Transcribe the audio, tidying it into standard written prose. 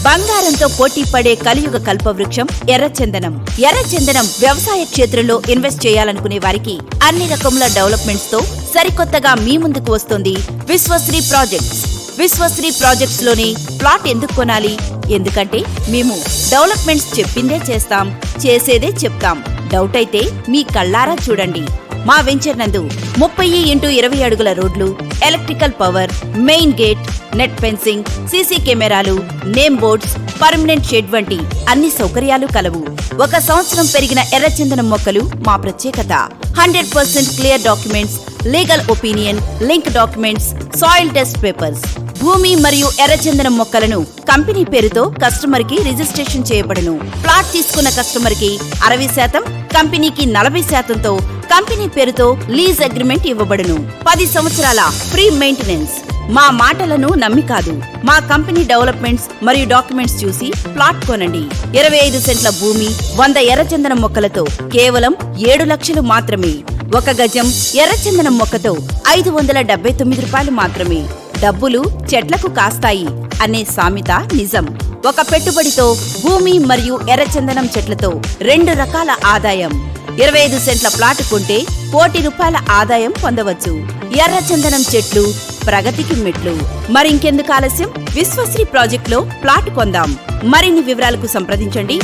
బంగారంతో పోటీ పడే కలియుగ కల్పవృక్షం ఎర్రచందనం. ఎర్రచందనం వ్యవసాయ క్షేత్రంలో ఇన్వెస్ట్ చేయాలనుకునే వారికి అన్ని రకముల డెవలప్మెంట్స్ తో సరికొత్తగా మీ ముందుకు వస్తుంది విశ్వశ్రీ ప్రాజెక్ట్స్. విశ్వశ్రీ ప్రాజెక్ట్స్ లోని ప్లాట్ ఎందుకు కొనాలి? ఎందుకంటే మేము డెవలప్మెంట్స్ చెప్పిందే చేస్తాం, చేసేదే చెప్తాం. డౌట్ అయితే మీ కళ్ళారా చూడండి. మా వెంచర్ నందు 30x20 అడుగుల రోడ్లు, electrical power, main gate, net fencing, CC కెమెరాలు, నేమ్ బోర్డ్స్, పర్మనెంట్ షెడ్ వంటి అన్ని సౌకర్యాలు కలవు. 1 సంవత్సరం పెరిగిన ఎర్రచందనం మొక్కలు మా ప్రత్యేకత. 100% clear documents, legal opinion, link documents, soil test papers. భూమి మరియు ఎర్రచందనం మొక్కలను కంపెనీ పేరుతో కస్టమర్ కి రిజిస్ట్రేషన్ చేయబడును. ప్లాట్ తీసుకున్న కస్టమర్ కి 60%, కంపెనీకి 40%తో కంపెనీ పేరుతో లీజ్ అగ్రిమెంట్ ఇవ్వబడును. 10 సంవత్సరాల ఫ్రీ మెయింటెనెన్స్. మా మాటలను నమ్మి కాదు, మా కంపెనీ డెవలప్మెంట్స్ మరియు డాక్యుమెంట్స్ చూసి ప్లాట్ కొనండి. 25 సెంట్ల భూమి, 100 ఎర్రచందనం మొక్కలతో కేవలం 7 లక్షలు మాత్రమే. 1 గజం ఎర్రచందనం మొక్కతో 579 రూపాయలు మాత్రమే. డబ్బులు చెట్లకు కాస్తాయి అనే సామెత నిజం. 1 పెట్టుబడితో భూమి మరియు ఎర్రచందనం చెట్లతో 2 రకాల ఆదాయం. 25 సెంట్ల ప్లాట్ కొంటే ₹1,00,00,000 ఆదాయం పొందవచ్చు. ఎర్రచందనం చెట్లు ప్రగతికి మెట్లు. మరింకెందుకు ఆలస్యం? విశ్వశ్రీ ప్రాజెక్టులో ప్లాట్ కొందాం. మరిన్ని వివరాలకు సంప్రదించండి.